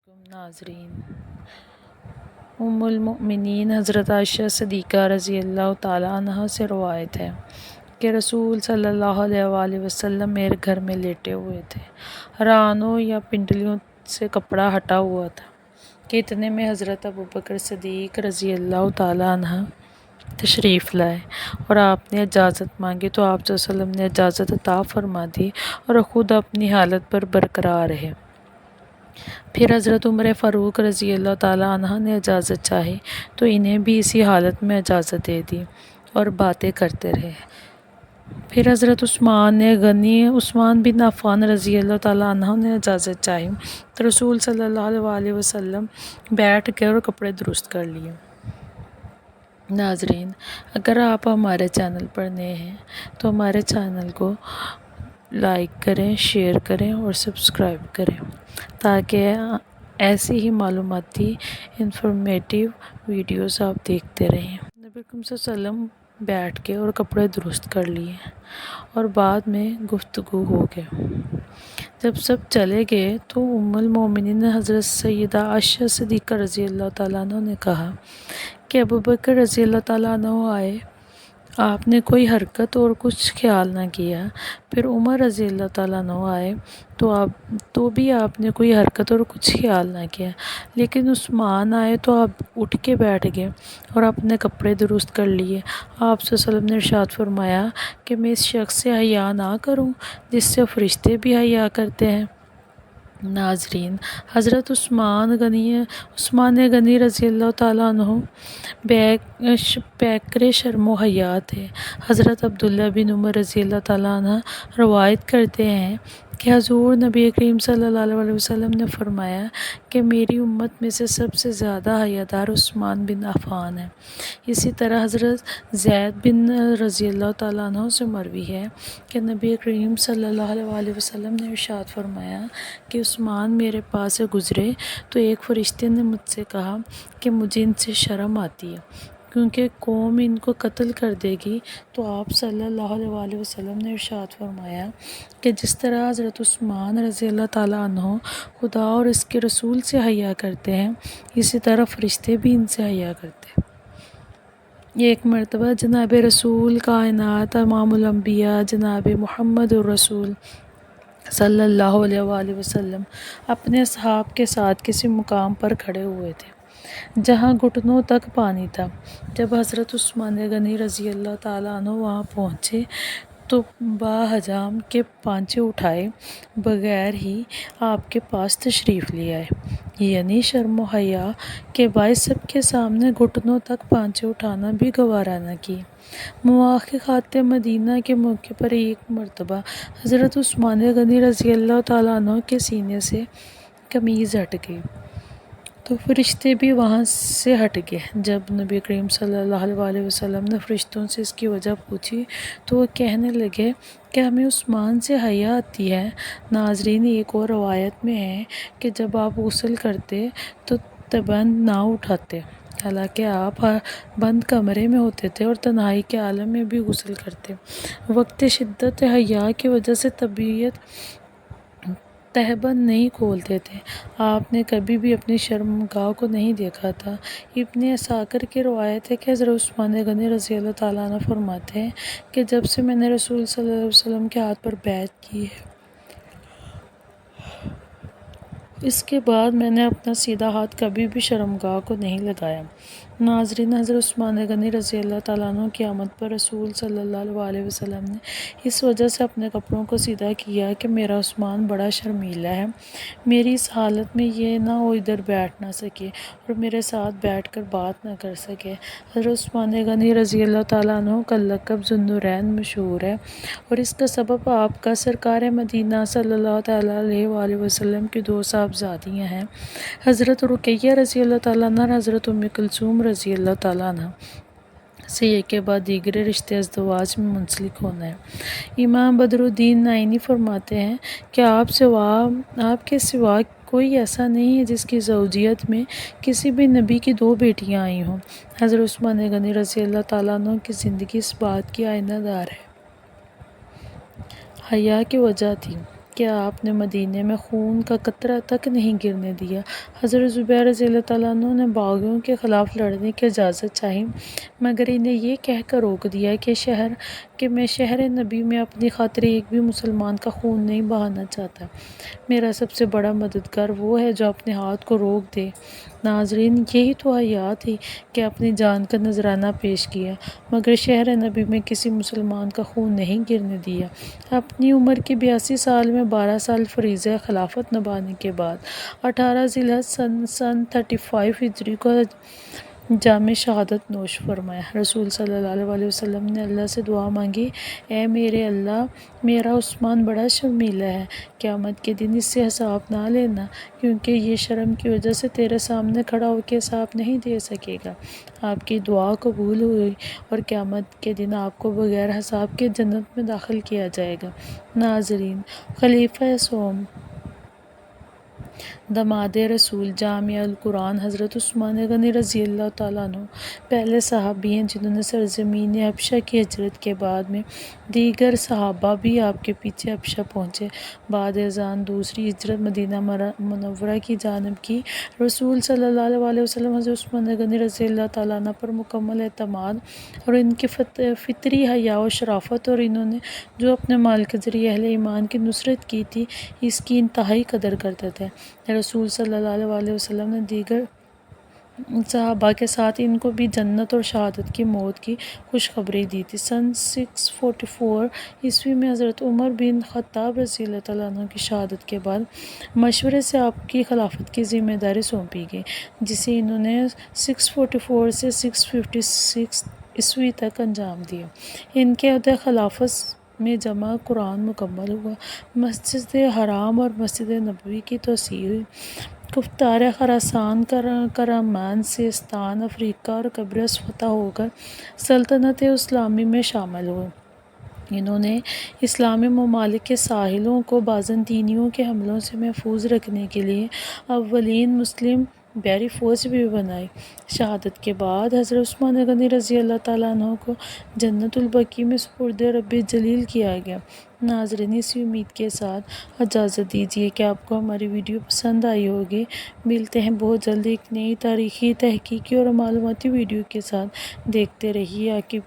ناظرین، ام المؤمنین حضرت عائشہ صدیقہ رضی اللہ تعالیٰ عنہ سے روایت ہے کہ رسول صلی اللہ علیہ وآلہ وسلم میرے گھر میں لیٹے ہوئے تھے۔ رانوں یا پنڈلیوں سے کپڑا ہٹا ہوا تھا کہ اتنے میں حضرت ابوبکر صدیق رضی اللہ تعالیٰ عنہ تشریف لائے اور آپ نے اجازت مانگی تو آپ صلی اللہ علیہ وسلم نے اجازت عطا فرما دی اور خود اپنی حالت پر برقرار رہے۔ پھر حضرت عمر فاروق رضی اللہ تعالیٰ عنہ نے اجازت چاہی تو انہیں بھی اسی حالت میں اجازت دے دی اور باتیں کرتے رہے۔ پھر حضرت عثمان بن عفان رضی اللہ تعالیٰ عنہ نے اجازت چاہی تو رسول صلی اللہ علیہ وآلہ وسلم بیٹھ گئے اور کپڑے درست کر لیے۔ ناظرین، اگر آپ ہمارے چینل پر نئے ہیں تو ہمارے چینل کو لائک کریں، شیئر کریں اور سبسکرائب کریں تاکہ ایسی ہی معلوماتی انفارمیٹیو ویڈیوز آپ دیکھتے رہیں۔ نبی اکرم صلی اللہ علیہ وسلم بیٹھ کے اور کپڑے درست کر لیے اور بعد میں گفتگو ہو گئے۔ جب سب چلے گئے تو ام المومنین حضرت سیدہ عائشہ صدیقہ رضی اللہ تعالیٰ عنہ نے کہا کہ ابوبکر رضی اللہ تعالیٰ عنہ آئے، آپ نے کوئی حرکت اور کچھ خیال نہ کیا۔ پھر عمر رضی اللہ تعالیٰ عنہ آئے تو بھی آپ نے کوئی حرکت اور کچھ خیال نہ کیا، لیکن عثمان آئے تو آپ اٹھ کے بیٹھ گئے اور اپنے کپڑے درست کر لیے۔ آپ صلی اللہ علیہ وسلم نے ارشاد فرمایا کہ میں اس شخص سے حیا نہ کروں جس سے فرشتے بھی حیا کرتے ہیں۔ ناظرین، حضرت عثمان غنی رضی اللہ تعالیٰ عنہ پیکر شرم و حیا تھے۔ حضرت عبداللہ بن عمر رضی اللہ تعالیٰ عنہ روایت کرتے ہیں کہ حضور نبی کریم صلی اللہ علیہ وسلم نے فرمایا کہ میری امت میں سے سب سے زیادہ حیادار عثمان بن عفان ہے۔ اسی طرح حضرت زید بن رضی اللہ تعالیٰ عنہ سے مروی ہے کہ نبی کریم صلی اللہ علیہ وسلم نے ارشاد فرمایا کہ عثمان میرے پاس سے گزرے تو ایک فرشتے نے مجھ سے کہا کہ مجھے ان سے شرم آتی ہے کیونکہ قوم ان کو قتل کر دے گی، تو آپ صلی اللہ علیہ وسلم نے ارشاد فرمایا کہ جس طرح حضرت عثمان رضی اللہ تعالیٰ عنہ خدا اور اس کے رسول سے حیا کرتے ہیں، اسی طرح فرشتے بھی ان سے حیا کرتے ہیں۔ ایک مرتبہ جناب رسول کائنات امام الانبیاء جناب محمد الرسول صلی اللہ علیہ وآلہ وسلم اپنے اصحاب کے ساتھ کسی مقام پر کھڑے ہوئے تھے جہاں گھٹنوں تک پانی تھا۔ جب حضرت عثمان غنی رضی اللہ تعالیٰ عنہ وہاں پہنچے تو باحجام کے پانچے اٹھائے بغیر ہی آپ کے پاس تشریف لے آئے، یعنی شرم و حیا کے باعث سب کے سامنے گھٹنوں تک پانچے اٹھانا بھی گوارا نہ کیے۔ مواقعات مدینہ کے موقع پر ایک مرتبہ حضرت عثمان غنی رضی اللہ تعالیٰ عنہ کے سینے سے قمیض ہٹ گئی تو فرشتے بھی وہاں سے ہٹ گئے۔ جب نبی کریم صلی اللہ علیہ وسلم نے فرشتوں سے اس کی وجہ پوچھی تو وہ کہنے لگے کہ ہمیں عثمان سے حیا آتی ہے۔ ناظرین، ایک اور روایت میں ہے کہ جب آپ غسل کرتے تو تہبند نہ اٹھاتے، حالانکہ آپ بند کمرے میں ہوتے تھے اور تنہائی کے عالم میں بھی غسل کرتے۔ وقت شدت حیا کی وجہ سے تہبند نہیں کھولتے تھے۔ آپ نے کبھی بھی اپنی شرمگاہ کو نہیں دیکھا تھا۔ ابن عساکر کی روایت ہے کہ حضرت عثمان غنی رضی اللہ تعالیٰ عنہ فرماتے ہیں کہ جب سے میں نے رسول صلی اللہ علیہ وسلم کے ہاتھ پر بیعت کی ہے، اس کے بعد میں نے اپنا سیدھا ہاتھ کبھی بھی شرمگاہ کو نہیں لگایا۔ ناظرین، حضرت عثمان غنی رضی اللہ تعالیٰ عنہ کی آمد پر رسول صلی اللہ علیہ وسلم نے اس وجہ سے اپنے کپڑوں کو سیدھا کیا کہ میرا عثمان بڑا شرمیلا ہے، میری اس حالت میں یہ نہ وہ ادھر بیٹھ نہ سکے اور میرے ساتھ بیٹھ کر بات نہ کر سکے۔ حضرت عثمان غنی رضی اللہ تعالیٰ عنہ کا لقب ذو النورین مشہور ہے اور اس کا سبب آپ کا سرکار مدینہ صلی اللہ تعالیٰ علیہ وآلہ وسلم کی دو صاحبزادیاں ہیں، حضرت رقیہ رضی اللہ تعالیٰ عنہ اور حضرت ام کلثوم رضی اللہ تعالیٰ عنہ سے ایک کے بعد دیگر رشتے ازدواج میں منسلک ہونا ہے۔ امام بدر الدین نائینی فرماتے ہیں کہ آپ کے سوا کوئی ایسا نہیں ہے جس کی زوجیت میں کسی بھی نبی کی دو بیٹیاں آئی ہوں۔ حضرت عثمان غنی رضی اللہ تعالیٰ عنہ کی زندگی اس بات کی آئینہ دار ہے۔ حیا کی وجہ تھی کہ آپ نے مدینے میں خون کا قطرہ تک نہیں گرنے دیا۔ حضرت زبیر رضی اللہ تعالیٰ عنہ نے باغیوں کے خلاف لڑنے کی اجازت چاہی، مگر انہیں یہ کہہ کر روک دیا کہ میں شہر نبی میں اپنی خاطر ایک بھی مسلمان کا خون نہیں بہانا چاہتا۔ میرا سب سے بڑا مددگار وہ ہے جو اپنے ہاتھ کو روک دے۔ ناظرین، یہی تو حیا تھی کہ اپنی جان کا نذرانہ پیش کیا، مگر شہر نبی میں کسی مسلمان کا خون نہیں گرنے دیا۔ اپنی عمر کے 82 سال میں 12 سال فریضہ خلافت نبھانے کے بعد 18 ذی الحجہ سن 35 ہجری کو جام شہادت نوش فرمایا۔ رسول صلی اللہ علیہ وسلم نے اللہ سے دعا مانگی، اے میرے اللہ، میرا عثمان بڑا شرمیلا ہے، قیامت کے دن اس سے حساب نہ لینا، کیونکہ یہ شرم کی وجہ سے تیرے سامنے کھڑا ہو کے حساب نہیں دے سکے گا۔ آپ کی دعا قبول ہوئی اور قیامت کے دن آپ کو بغیر حساب کے جنت میں داخل کیا جائے گا۔ ناظرین، خلیفہ سوم، داماد رسول، جامع القرآن حضرت عثمان غنی رضی اللہ تعالیٰ عنہ پہلے صحابی ہیں جنہوں نے سرزمین حبشہ کی ہجرت کے بعد میں دیگر صحابہ بھی آپ کے پیچھے حبشہ پہنچے۔ بعد ازاں دوسری ہجرت مدینہ منورہ کی جانب کی۔ رسول صلی اللہ علیہ وسلم حضرت عثمان غنی رضی اللہ تعالیٰ عنہ پر مکمل اعتماد اور ان کی فطری حیا و شرافت اور انہوں نے جو اپنے مال کے ذریعے اہل ایمان کی نصرت کی تھی، اس کی انتہائی قدر کرتے تھے۔ رسول صلی اللہ علیہ وسلم نے دیگر صحابہ کے ساتھ ان کو بھی جنت اور شہادت کی موت کی خوشخبری دی تھی۔ سن 644 عیسوی میں حضرت عمر بن خطاب رضی اللہ تعالیٰ عنہ کی شہادت کے بعد مشورے سے آپ کی خلافت کی ذمہ داری سونپی گئی، جسے انہوں نے 644 سے 656 عیسوی تک انجام دیا۔ ان کے عہد خلافت میں جمع قرآن مکمل ہوا، مسجد حرام اور مسجد نبوی کی توسیع ہوئی، کفار خراسان، کرمان، سیستان، افریقہ اور قبرص فتح ہو کر سلطنت اسلامی میں شامل ہوئے۔ انہوں نے اسلامی ممالک کے ساحلوں کو بازنطینیوں کے حملوں سے محفوظ رکھنے کے لیے اولین مسلم بحری فوج بھی بنائی۔ شہادت کے بعد حضرت عثمان غنی رضی اللہ تعالیٰ عنہ کو جنت البقیع میں سپرد رب جلیل کیا گیا۔ ناظرین، اسی امید کے ساتھ اجازت دیجیے کہ آپ کو ہماری ویڈیو پسند آئی ہوگی۔ ملتے ہیں بہت جلد ایک نئی تاریخی، تحقیقی اور معلوماتی ویڈیو کے ساتھ۔ دیکھتے رہیے عاقب کی